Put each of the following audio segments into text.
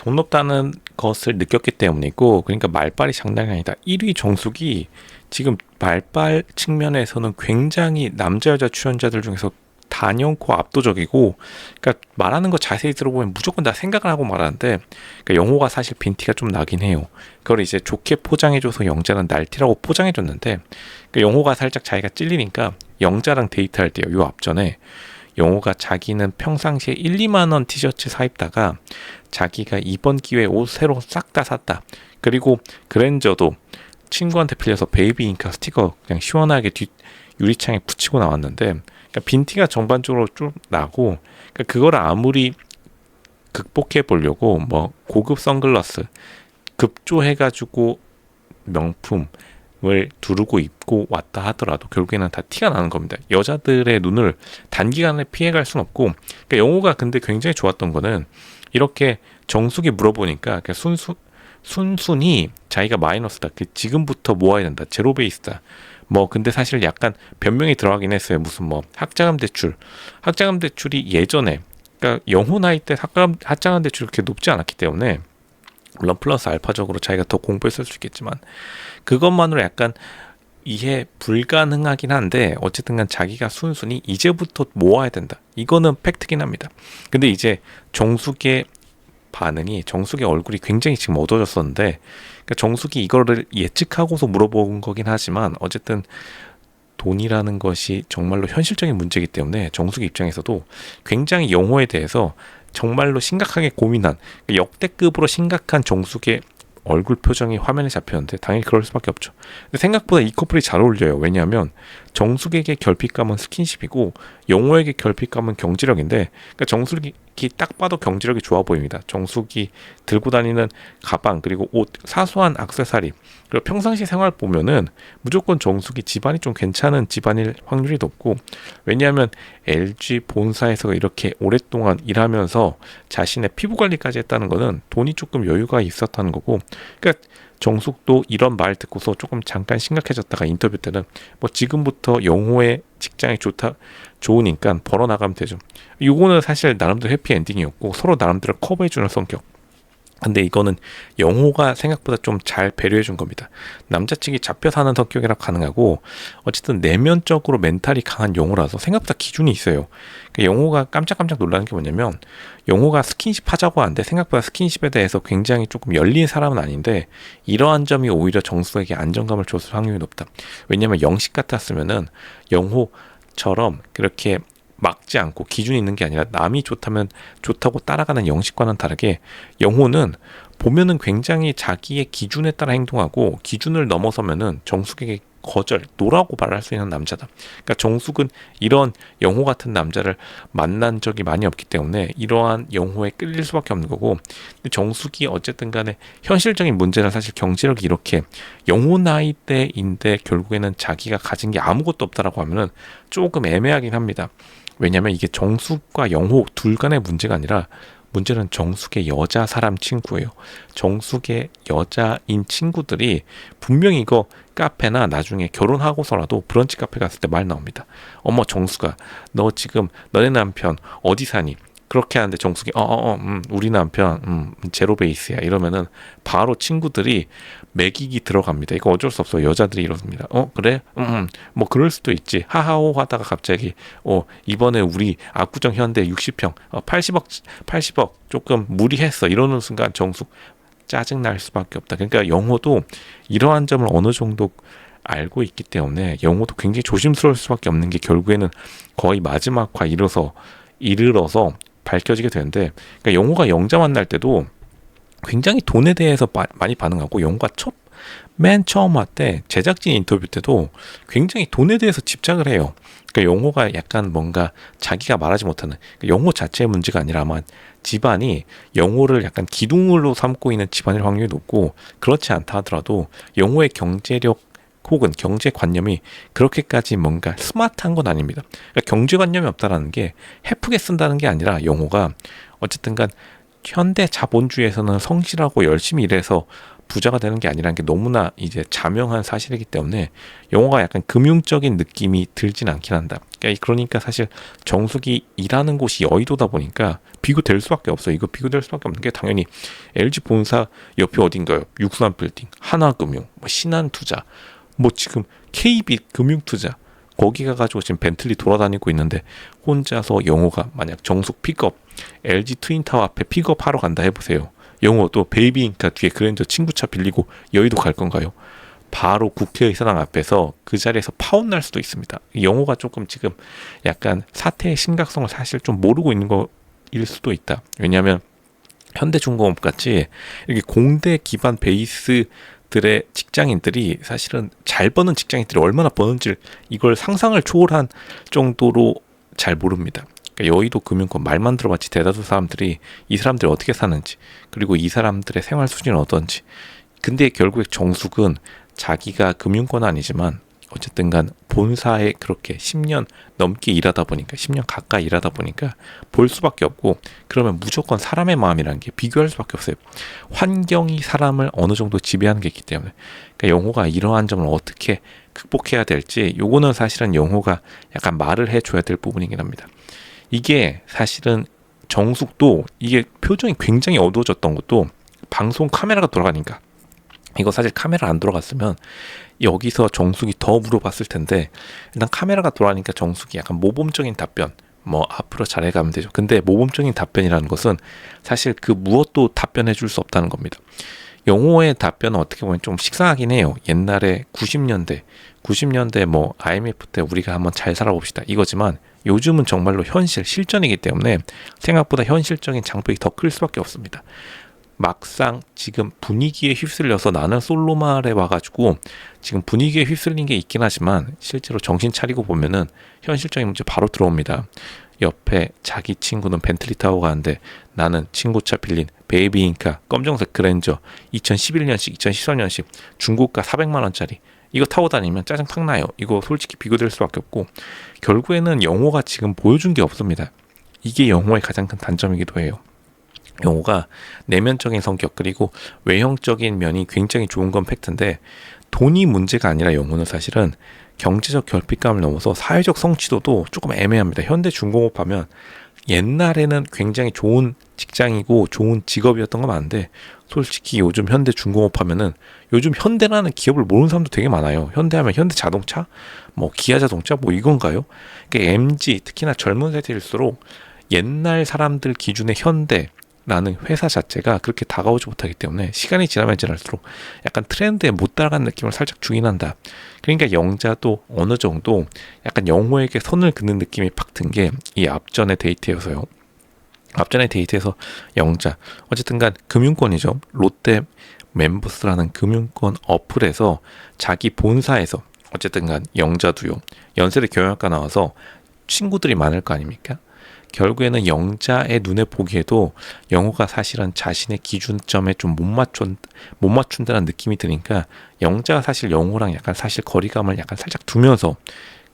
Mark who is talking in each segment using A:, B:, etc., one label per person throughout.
A: 돈 없다는 것을 느꼈기 때문이고, 그러니까 말빨이 장난이 아니다. 1위 정숙이 지금 말빨 측면에서는 굉장히 남자 여자 출연자들 중에서 단연코 압도적이고, 그러니까 말하는 거 자세히 들어보면 무조건 다 생각을 하고 말하는데, 그러니까 영호가 사실 빈티가 좀 나긴 해요. 그걸 이제 좋게 포장해줘서 영자는 날티라고 포장해줬는데, 그러니까 영호가 살짝 자기가 찔리니까 영자랑 데이트할 때요, 요 앞전에 영호가 자기는 평상시에 1, 2만 원 티셔츠 사 입다가 자기가 이번 기회에 옷 새로 싹 다 샀다. 그리고 그랜저도 친구한테 빌려서 베이비 잉크 스티커 그냥 시원하게 뒷 유리창에 붙이고 나왔는데, 그러니까 빈티가 전반적으로 좀 나고, 그러니까 그걸 아무리 극복해 보려고 뭐 고급 선글라스 급조해가지고 명품을 두르고 입고 왔다 하더라도 결국에는 다 티가 나는 겁니다. 여자들의 눈을 단기간에 피해갈 순 없고, 그러니까 영호가 근데 굉장히 좋았던 거는 이렇게 정숙이 물어보니까 그러니까 순순히 자기가 마이너스다. 지금부터 모아야 된다. 제로 베이스다. 뭐 근데 사실 약간 변명이 들어가긴 했어요. 무슨 뭐 학자금 대출이 예전에, 그러니까 영호 나이 때 학자금 대출이 그렇게 높지 않았기 때문에 물론 플러스 알파적으로 자기가 더 공부했을 수 있겠지만 그것만으로 약간 이해 불가능하긴 한데, 어쨌든 간 자기가 순순히 이제부터 모아야 된다. 이거는 팩트긴 합니다. 근데 이제 정숙의 얼굴이 굉장히 지금 어두워졌었는데, 그러니까 정숙이 이거를 예측하고서 물어본 거긴 하지만 어쨌든 돈이라는 것이 정말로 현실적인 문제이기 때문에 정숙 입장에서도 굉장히 영호에 대해서 정말로 심각하게 고민한, 역대급으로 심각한 정숙의 얼굴 표정이 화면에 잡혔는데 당연히 그럴 수밖에 없죠. 근데 생각보다 이 커플이 잘 어울려요. 왜냐하면 정숙에게 결핍감은 스킨십이고 영호에게 결핍감은 경지력인데, 그러니까 정숙이 딱 봐도 경지력이 좋아 보입니다. 정숙이 들고 다니는 가방 그리고 옷, 사소한 액세서리, 그리고 평상시 생활 보면은 무조건 정숙이 집안이 좀 괜찮은 집안일 확률이 높고, 왜냐하면 LG 본사에서 이렇게 오랫동안 일하면서 자신의 피부 관리까지 했다는 거는 돈이 조금 여유가 있었다는 거고, 그러니까 정숙도 이런 말 듣고서 조금 잠깐 심각해졌다가 인터뷰 때는 뭐 지금부터 영호의 직장이 좋으니까 벌어 나가면 되죠. 이거는 사실 나름대로 해피 엔딩이었고 서로 나름대로 커버해주는 성격. 근데 이거는 영호가 생각보다 좀 잘 배려해 준 겁니다. 남자 측이 잡혀 사는 성격이라 가능하고, 어쨌든 내면적으로 멘탈이 강한 영호라서 생각보다 기준이 있어요. 그러니까 영호가 깜짝깜짝 놀라는 게 뭐냐면, 영호가 스킨십 하자고 하는데 생각보다 스킨십에 대해서 굉장히 조금 열린 사람은 아닌데, 이러한 점이 오히려 정수에게 안정감을 줬을 확률이 높다. 왜냐면 영식 같았으면은 영호처럼 그렇게 막지 않고 기준이 있는 게 아니라 남이 좋다면 좋다고 따라가는 영식과는 다르게, 영호는 보면은 굉장히 자기의 기준에 따라 행동하고 기준을 넘어서면은 정숙에게 거절, 노라고 말할 수 있는 남자다. 그러니까 정숙은 이런 영호 같은 남자를 만난 적이 많이 없기 때문에 이러한 영호에 끌릴 수밖에 없는 거고, 근데 정숙이 어쨌든 간에 현실적인 문제는 사실 경제력이 이렇게 영호 나이 때인데 결국에는 자기가 가진 게 아무것도 없다라고 하면은 조금 애매하긴 합니다. 왜냐면 이게 정숙과 영호 둘 간의 문제가 아니라 문제는 정숙의 여자 사람 친구예요. 정숙의 여자인 친구들이 분명히 이거 카페나 나중에 결혼하고서라도 브런치 카페 갔을 때 말 나옵니다. 어머 정숙아, 너 지금 너네 남편 어디 사니? 그렇게 하는데 정숙이 우리 남편 제로 베이스야 이러면은 바로 친구들이 매기기 들어갑니다. 이거 어쩔 수 없어. 여자들이 이렇습니다. 그래? 뭐 그럴 수도 있지. 하하호 하다가 갑자기 이번에 우리 압구정 현대 60평 80억 조금 무리했어 이러는 순간 정숙 짜증 날 수밖에 없다. 그러니까 영호도 이러한 점을 어느 정도 알고 있기 때문에 영호도 굉장히 조심스러울 수밖에 없는 게, 결국에는 거의 마지막 화 이르러서 밝혀지게 되는데, 그러니까 영호가 영자 만날 때도 굉장히 돈에 대해서 많이 반응하고, 영호가 맨 처음 왔때 제작진 인터뷰 때도 굉장히 돈에 대해서 집착을 해요. 그러니까 영호가 약간 뭔가 자기가 말하지 못하는, 그러니까 영호 자체의 문제가 아니라 아마 집안이 영호를 약간 기둥으로 삼고 있는 집안일 확률이 높고, 그렇지 않다 하더라도 영호의 경제력 혹은 경제관념이 그렇게까지 뭔가 스마트한 건 아닙니다. 그러니까 경제관념이 없다라는 게 해프게 쓴다는 게 아니라, 영호가 어쨌든 간 현대 자본주의에서는 성실하고 열심히 일해서 부자가 되는 게 아니라는 게 너무나 이제 자명한 사실이기 때문에 영호가 약간 금융적인 느낌이 들진 않긴 한다. 그러니까 사실 정숙이 일하는 곳이 여의도다 보니까 비교될 수밖에 없어요. 이거 비교될 수밖에 없는 게 당연히 LG 본사 옆에 어딘가요? 육수한 빌딩, 하나금융, 뭐 신한투자, 뭐 지금 KB 금융투자 거기 가가지고 지금 벤틀리 돌아다니고 있는데 혼자서 영호가 만약 정숙 픽업 LG 트윈타워 앞에 픽업하러 간다 해보세요. 영호 또 베이비인카 뒤에 그랜저 친구차 빌리고 여의도 갈 건가요? 바로 국회의사당 앞에서 그 자리에서 파혼 날 수도 있습니다. 영호가 조금 지금 약간 사태의 심각성을 사실 좀 모르고 있는 거일 수도 있다. 왜냐하면 현대중공업 같이 이렇게 공대 기반 베이스들의 직장인들이 사실은 잘 버는 직장인들이 얼마나 버는지 이걸 상상을 초월한 정도로 잘 모릅니다. 그러니까 여의도 금융권 말만 들어봤지 대다수 사람들이 이 사람들이 어떻게 사는지 그리고 이 사람들의 생활 수준은 어떤지. 근데 결국에 정숙은 자기가 금융권은 아니지만 어쨌든 간 본사에 그렇게 10년 넘게 일하다 보니까 10년 가까이 일하다 보니까 볼 수밖에 없고 그러면 무조건 사람의 마음이라는 게 비교할 수밖에 없어요. 환경이 사람을 어느 정도 지배하는 게 있기 때문에 그러니까 영호가 이러한 점을 어떻게 극복해야 될지 요거는 사실은 영호가 약간 말을 해줘야 될 부분이긴 합니다. 이게 사실은 정숙도 이게 표정이 굉장히 어두워졌던 것도 방송 카메라가 돌아가니까 이거 사실 카메라 안 돌아갔으면 여기서 정숙이 더 물어봤을 텐데 일단 카메라가 돌아가니까 정숙이 약간 모범적인 답변 뭐 앞으로 잘해가면 되죠. 근데 모범적인 답변이라는 것은 사실 그 무엇도 답변해 줄 수 없다는 겁니다. 영호의 답변은 어떻게 보면 좀 식상하긴 해요. 옛날에 90년대 뭐 IMF 때 우리가 한번 잘 살아봅시다 이거지만 요즘은 정말로 실전이기 때문에 생각보다 현실적인 장벽이 더 클 수밖에 없습니다. 막상 지금 분위기에 휩쓸려서 나는 솔로말에 와가지고 지금 분위기에 휩쓸린 게 있긴 하지만 실제로 정신 차리고 보면은 현실적인 문제 바로 들어옵니다. 옆에 자기 친구는 벤틀리 타고 가는데 나는 친구차 빌린 베이비인카 검정색 그랜저 2011년식 2013년식 중고가 400만 원짜리 이거 타고 다니면 짜증 팍 나요. 이거 솔직히 비교될 수밖에 없고 결국에는 영호가 지금 보여준 게 없습니다. 이게 영호의 가장 큰 단점이기도 해요. 영호가 내면적인 성격 그리고 외형적인 면이 굉장히 좋은 건 팩트인데 돈이 문제가 아니라 영호는 사실은 경제적 결핍감을 넘어서 사회적 성취도도 조금 애매합니다. 현대중공업 하면 옛날에는 굉장히 좋은 직장이고 좋은 직업이었던 거 많은데 솔직히 요즘 현대중공업 하면은 요즘 현대라는 기업을 모르는 사람도 되게 많아요. 현대하면 현대자동차, 뭐 기아자동차 뭐 이건가요? 그러니까 MZ 특히나 젊은 세대일수록 옛날 사람들 기준의 현대라는 회사 자체가 그렇게 다가오지 못하기 때문에 시간이 지나면 지날수록 약간 트렌드에 못 따라가는 느낌을 살짝 주긴 한다. 그러니까 영자도 어느 정도 약간 영호에게 선을 긋는 느낌이 팍 든 게 이 앞전의 데이트여서요. 앞전의 데이트에서 영자 어쨌든 간 금융권이죠. 롯데 멤버스라는 금융권 어플에서 자기 본사에서 어쨌든 간 영자도요. 연세대 경영학과 나와서 친구들이 많을 거 아닙니까? 결국에는 영자의 눈에 보기에도 영호가 사실은 자신의 기준점에 좀 못 맞춘다는 느낌이 드니까 영자가 사실 영호랑 약간 사실 거리감을 약간 살짝 두면서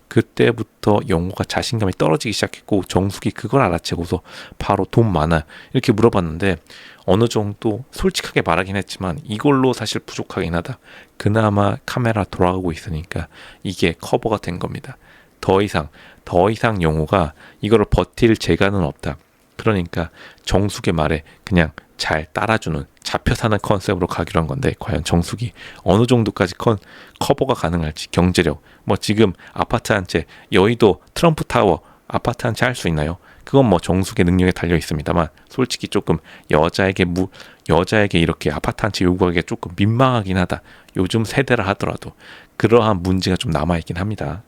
A: 그때부터 영호가 자신감이 떨어지기 시작했고 정숙이 그걸 알아채고서 바로 돈 많아 이렇게 물어봤는데 어느 정도 솔직하게 말하긴 했지만 이걸로 사실 부족하긴 하다. 그나마 카메라 돌아가고 있으니까 이게 커버가 된 겁니다. 더 이상 영호가 이거를 버틸 재간은 없다. 그러니까 정숙의 말에 그냥 잘 따라주는 잡혀 사는 컨셉으로 가기로 한 건데 과연 정숙이 어느 정도까지 커버가 가능할지 경제력 뭐 지금 아파트 한 채 여의도 트럼프 타워 아파트 한 채 할 수 있나요? 그건 뭐 정숙의 능력에 달려 있습니다만 솔직히 조금 여자에게 이렇게 아파트 한 채 요구하기가 조금 민망하긴 하다. 요즘 세대라 하더라도 그러한 문제가 좀 남아있긴 합니다.